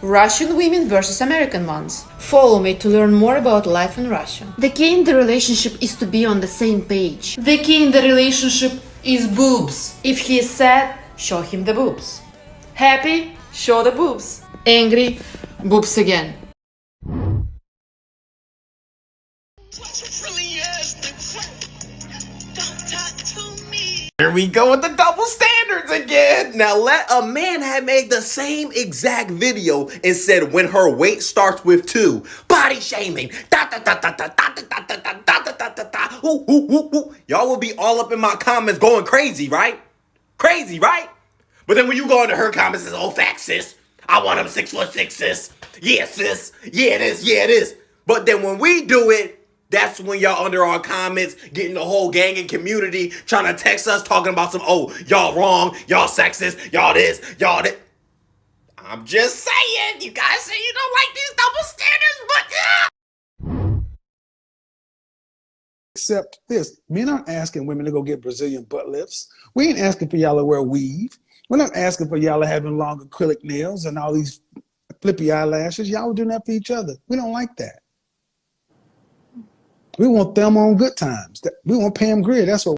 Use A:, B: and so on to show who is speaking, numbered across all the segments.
A: Russian women versus American ones. Follow me to learn more about life in Russia. The key in the relationship is to be on the same page. The key in the relationship is boobs. If he is sad, show him the boobs. Happy, show the boobs. Angry, boobs again.
B: Here we go with the double standards again. Now, let a man have made the same exact video and said when her weight starts with 2, body shaming. Y'all will be all up in my comments going crazy, right? Crazy, right? But then when you go into her comments, it's, oh, fact, sis. I want him 6'6", sis. Yeah, sis. Yeah, it is. Yeah, it is. But then when we do it, that's when y'all under our comments, getting the whole gang and community trying to text us, talking about some, oh, y'all wrong, y'all sexist, y'all this, y'all that. I'm just saying, you guys say you don't like these double standards, but yeah.
C: Except this, men aren't asking women to go get Brazilian butt lifts. We ain't asking for y'all to wear weave. We're not asking for y'all to having long acrylic nails and all these flippy eyelashes. Y'all are doing that for each other. We don't like that. We want them on good times. We want Pam Grier. That's what.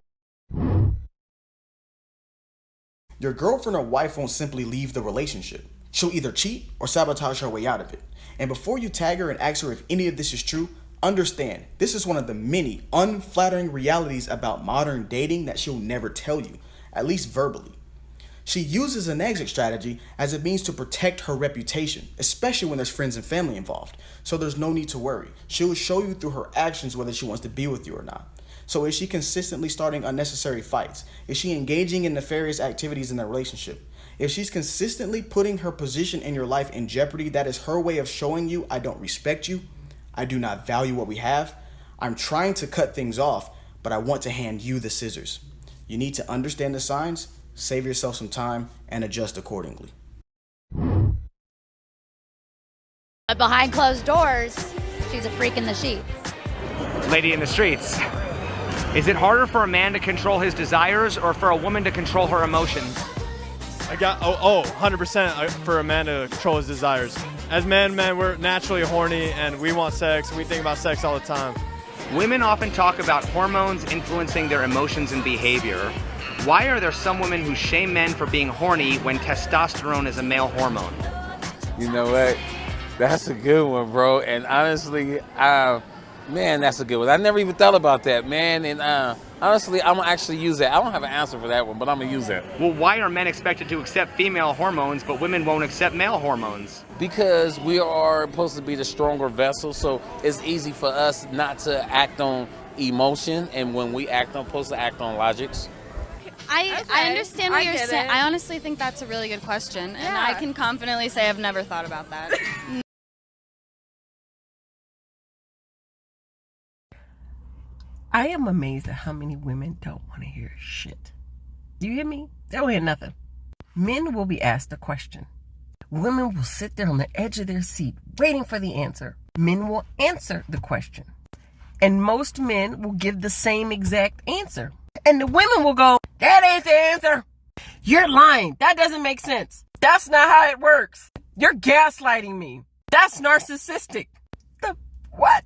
D: Your girlfriend or wife won't simply leave the relationship. She'll either cheat or sabotage her way out of it. And before you tag her and ask her if any of this is true, understand this is one of the many unflattering realities about modern dating that she'll never tell you, at least verbally. She uses an exit strategy as a means to protect her reputation, especially when there's friends and family involved. So there's no need to worry. She'll show you through her actions whether she wants to be with you or not. So is she consistently starting unnecessary fights? Is she engaging in nefarious activities in their relationship? If she's consistently putting her position in your life in jeopardy, that is her way of showing you, I don't respect you. I do not value what we have. I'm trying to cut things off, but I want to hand you the scissors. You need to understand the signs, save yourself some time, and adjust accordingly.
E: But behind closed doors, she's a freak in the sheets.
F: Lady in the streets. Is it harder for a man to control his desires or for a woman to control her emotions?
G: 100% for a man to control his desires. As men, we're naturally horny and we want sex. We think about sex all the time.
F: Women often talk about hormones influencing their emotions and behavior. Why are there some women who shame men for being horny when testosterone is a male hormone?
H: You know what? That's a good one, bro. And honestly, man, that's a good one. I never even thought about that, man. And honestly, I'm gonna actually use that. I don't have an answer for that one, but I'm gonna use that.
F: Well, why are men expected to accept female hormones, but women won't accept male hormones?
H: Because we are supposed to be the stronger vessel, so it's easy for us not to act on emotion, and when we act on, supposed to act on logics.
I: I understand what you're saying. I honestly think that's a really good question, and I can confidently say I've never thought about that.
J: I am amazed at how many women don't want to hear shit. Do you hear me? They don't hear nothing. Men will be asked a question. Women will sit there on the edge of their seat waiting for the answer. Men will answer the question. And most men will give the same exact answer. And the women will go, that ain't the answer. You're lying. That doesn't make sense. That's not how it works. You're gaslighting me. That's narcissistic. The what?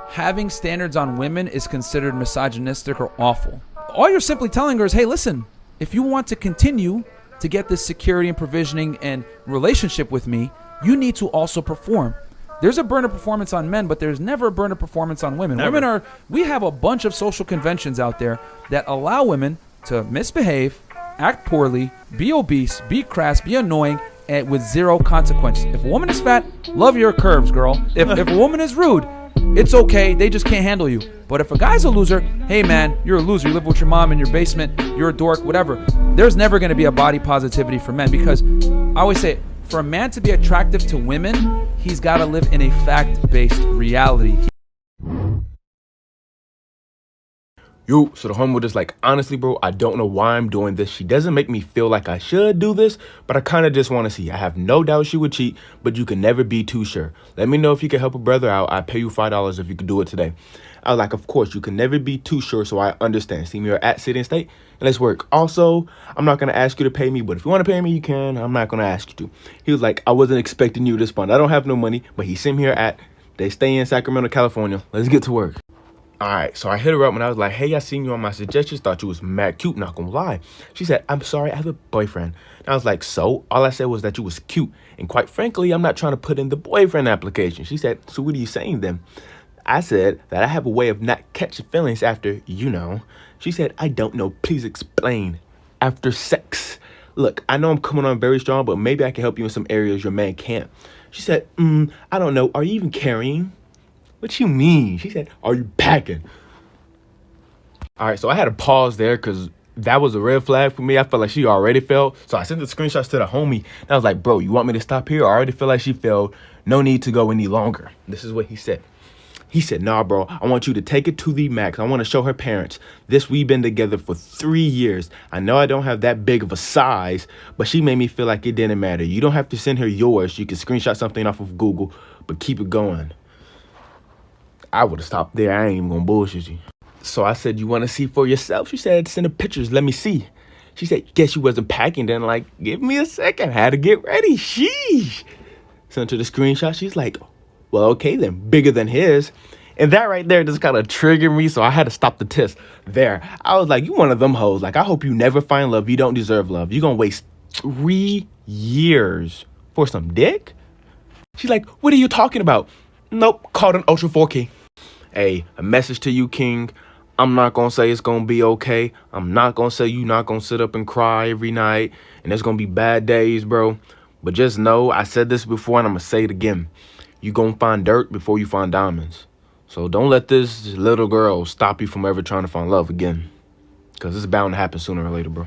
K: Having standards on women is considered misogynistic or awful. All you're simply telling her is, hey, listen, if you want to continue to get this security and provisioning and relationship with me, you need to also perform. There's a burner performance on men, but there's never a burner performance on women.
G: Never.
K: We have a bunch of social conventions out there that allow women to misbehave, act poorly, be obese, be crass, be annoying, and with zero consequence. If a woman is fat, love your curves, girl. If a woman is rude, it's okay, they just can't handle you. But if a guy's a loser, hey man, you're a loser. You live with your mom in your basement, you're a dork, whatever. There's never going to be a body positivity for men, because I always say, for a man to be attractive to women, he's got to live in a fact-based reality.
L: Yo, so the homie was like, honestly, bro, I don't know why I'm doing this. She doesn't make me feel like I should do this, but I kind of just want to see. I have no doubt she would cheat, but you can never be too sure. Let me know if you can help a brother out. I pay you $5 if you could do it today. I was like, of course, you can never be too sure, so I understand. See me here at City and State, and let's work. Also, I'm not going to ask you to pay me, but if you want to pay me, you can. I'm not going to ask you to. He was like, I wasn't expecting you to respond. I don't have no money, but he sent me here at, they stay in Sacramento, California. Let's get to work. All right, so I hit her up and I was like, hey, I seen you on my suggestions. Thought you was mad cute, not gonna lie. She said, I'm sorry, I have a boyfriend. And I was like, so? All I said was that you was cute. And quite frankly, I'm not trying to put in the boyfriend application. She said, so what are you saying then? I said that I have a way of not catching feelings after, you know. She said, I don't know, please explain. After sex. Look, I know I'm coming on very strong, but maybe I can help you in some areas your man can't. She said, I don't know, are you even carrying? What you mean? She said, are you packing? All right, so I had to pause there because that was a red flag for me. I felt like she already failed. So I sent the screenshots to the homie. And I was like, bro, you want me to stop here? I already feel like she failed. No need to go any longer. This is what he said. He said, nah, bro, I want you to take it to the max. I want to show her parents. We've been together for 3 years. I know I don't have that big of a size, but she made me feel like it didn't matter. You don't have to send her yours. You can screenshot something off of Google, but keep it going. I would have stopped there. I ain't even gonna bullshit you. So I said, you want to see for yourself? She said, send her pictures. Let me see. She said, guess she wasn't packing then. Like, give me a second. Had to get ready. Sheesh. Sent her the screenshot. She's like, well, okay then. Bigger than his. And that right there just kind of triggered me. So I had to stop the test there. I was like, you one of them hoes. Like, I hope you never find love. You don't deserve love. You're going to waste 3 years for some dick? She's like, what are you talking about? Nope. Called an Ultra 4K. Hey, a message to you, King. I'm not going to say it's going to be okay. I'm not going to say you not going to sit up and cry every night. And there's going to be bad days, bro. But just know, I said this before and I'm going to say it again. You going to find dirt before you find diamonds. So don't let this little girl stop you from ever trying to find love again. Because it's bound to happen sooner or later, bro.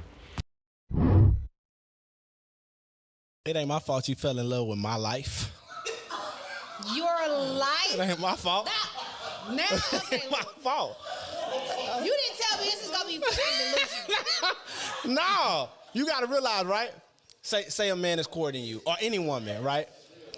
M: It ain't my fault you fell in love with my life.
N: You're a liar.
M: It ain't my fault.
N: Now,
M: It ain't my fault.
N: you didn't tell me this is gonna be fucking delusional.
M: No, you gotta realize, right? Say a man is courting you, or any woman, right?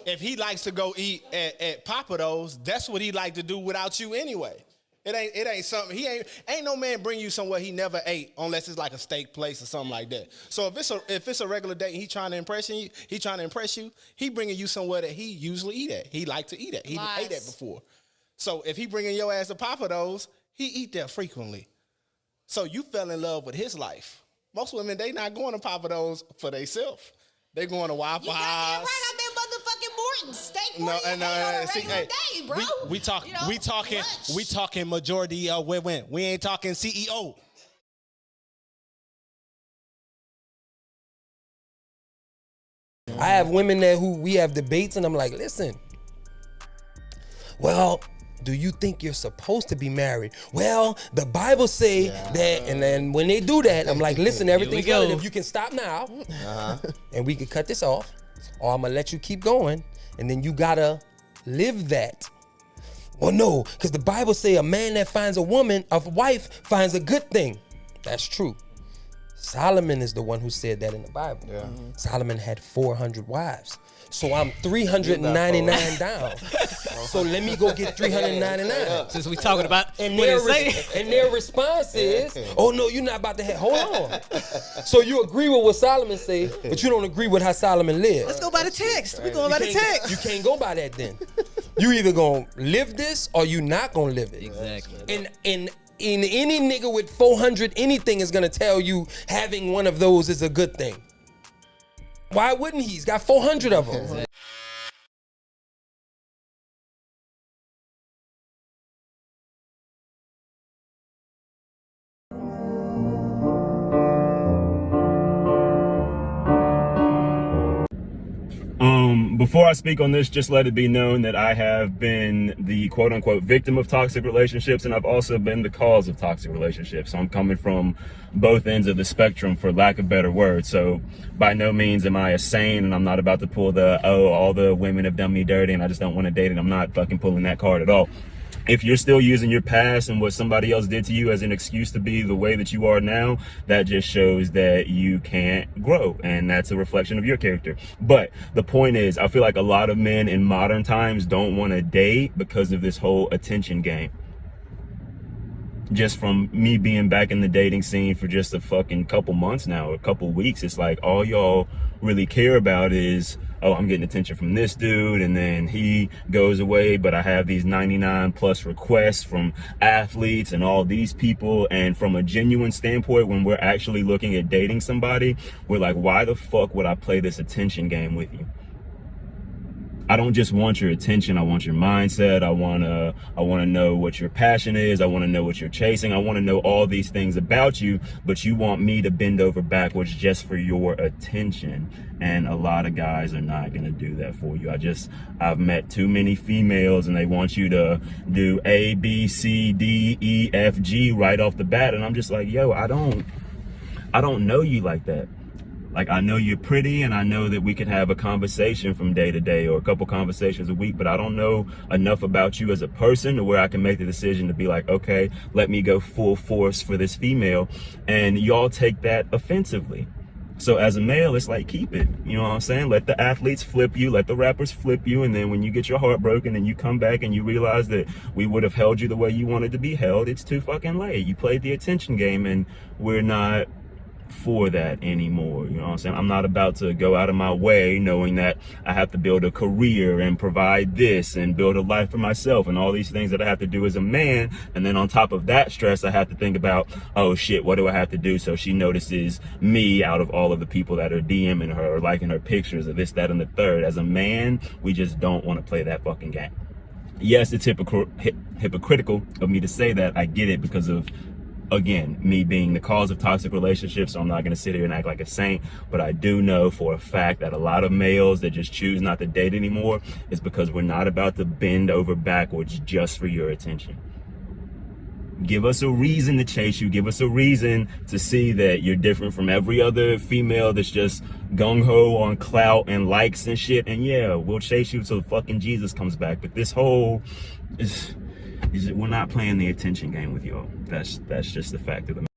M: If he likes to go eat at Papados, that's what he like to do without you anyway. It ain't something ain't no man bring you somewhere he never ate unless it's like a steak place or something like that. So if it's a regular date and he trying to impress you, he bringing you somewhere that he usually eat at. He like to eat at. He ate that before. So if he bringing your ass to Papados, he eat there frequently. So you fell in love with his life. Most women, they not going to Papados for themselves. They going to Waffle House.
N: Right out there, motherfucking Morton steak.
M: No,
N: day, bro.
M: We talking majority of women. We ain't talking CEO.
O: I have women there who we have debates, and I'm like, listen. Well, do you think you're supposed to be married? Well, the Bible say that, and then when they do that, I'm like, listen, everything's good. If you can stop now, and we can cut this off, or I'm gonna let you keep going, and then you gotta live that. Well, no, because the Bible say a man that finds a wife finds a good thing. That's true. Solomon is the one who said that in the Bible. Yeah. Solomon had 400 wives. So I'm 399 down. So let me go get 399.
P: Since we talking about
O: and their response is, oh no, you're not about to have, hold on. So you agree with what Solomon say, but you don't agree with how Solomon lived.
P: Let's go by the text. We're going by the text.
O: You can't go by that then. You either gonna live this or you not gonna live it.
P: Exactly.
O: And any nigga with 400 anything is gonna tell you having one of those is a good thing. Why wouldn't he? He's got 400 of them.
Q: Before I speak on this, just let it be known that I have been the quote-unquote victim of toxic relationships, and I've also been the cause of toxic relationships. So I'm coming from both ends of the spectrum, for lack of better words. So by no means am I a saint, and I'm not about to pull all the women have done me dirty and I just don't want to date it. I'm not fucking pulling that card at all. If you're still using your past and what somebody else did to you as an excuse to be the way that you are now, that just shows that you can't grow, and that's a reflection of your character. But the point is, I feel like a lot of men in modern times don't want to date because of this whole attention game. just from me being back in the dating scene for just a fucking couple months now, a couple weeks, it's like all y'all really care about is, oh, I'm getting attention from this dude, and then he goes away, but I have these 99 plus requests from athletes and all these people. And from a genuine standpoint, when we're actually looking at dating somebody, we're like, why the fuck would I play this attention game with you? I don't just want your attention. I want your mindset. I want to know what your passion is. I want to know what you're chasing. I want to know all these things about you, but you want me to bend over backwards just for your attention. And a lot of guys are not going to do that for you. I've met too many females, and they want you to do A, B, C, D, E, F, G right off the bat. And I'm just like, yo, I don't know you like that. Like, I know you're pretty, and I know that we could have a conversation from day to day or a couple conversations a week, but I don't know enough about you as a person to where I can make the decision to be like, okay, let me go full force for this female. And y'all take that offensively. So as a male, it's like, keep it. You know what I'm saying? Let the athletes flip you, let the rappers flip you, and then when you get your heart broken and you come back and you realize that we would have held you the way you wanted to be held, it's too fucking late. You played the attention game, and we're not for that anymore. You know what I'm saying? I'm not about to go out of my way knowing that I have to build a career and provide this and build a life for myself and all these things that I have to do as a man. And then on top of that stress, I have to think about, oh shit, what do I have to do so she notices me out of all of the people that are DMing her or liking her pictures or this, that, and the third. As a man, we just don't want to play that fucking game. Yes, it's hypocritical of me to say that. I get it because of, again, me being the cause of toxic relationships, so I'm not going to sit here and act like a saint, but I do know for a fact that a lot of males that just choose not to date anymore is because we're not about to bend over backwards just for your attention. Give us a reason to chase you. Give us a reason to see that you're different from every other female that's just gung-ho on clout and likes and shit, and yeah, we'll chase you till fucking Jesus comes back. But this whole we're not playing the attention game with y'all. That's just the fact of the matter.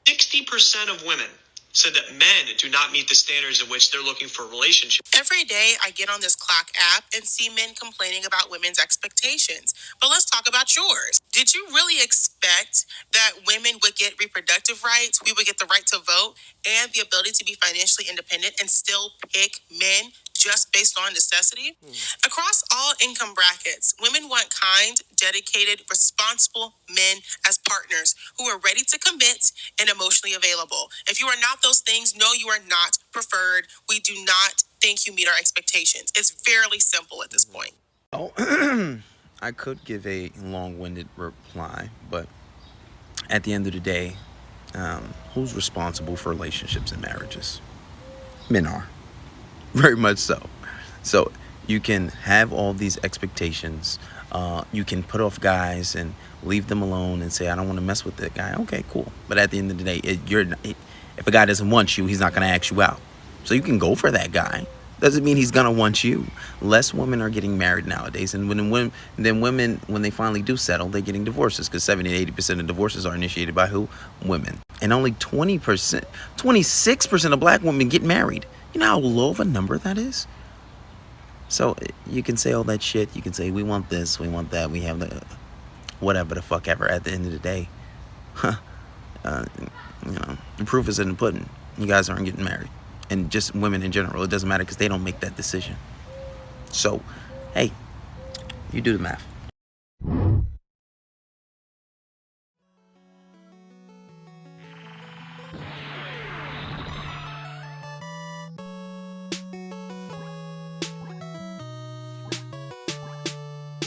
R: 60% of women said that men do not meet the standards in which they're looking for a relationship.
S: Every day I get on this clock app and see men complaining about women's expectations. But let's talk about yours. Did you really expect that women would get reproductive rights, we would get the right to vote, and the ability to be financially independent and still pick men just based on necessity? Across all income brackets, women want kind, dedicated, responsible men as partners who are ready to commit and emotionally available. If you are not those things, no, you are not preferred. We do not think you meet our expectations. It's fairly simple at this point.
B: Oh, I could give a long-winded reply, but at the end of the day, who's responsible for relationships and marriages? Men are. Very much so. So you can have all these expectations. You can put off guys and leave them alone and say, I don't want to mess with that guy. Okay, cool. But at the end of the day, if a guy doesn't want you, he's not going to ask you out. So you can go for that guy. Doesn't mean he's going to want you. Less women are getting married nowadays. And when they finally do settle, they're getting divorces, because 70 to 80% of divorces are initiated by who? Women. And only 26% of black women get married. You know how low of a number that is? So you can say all that shit. You can say, we want this, we want that, we have the whatever the fuck ever. At the end of the day, the proof is in the pudding. You guys aren't getting married. And just women in general, it doesn't matter because they don't make that decision. So, hey, you do the math.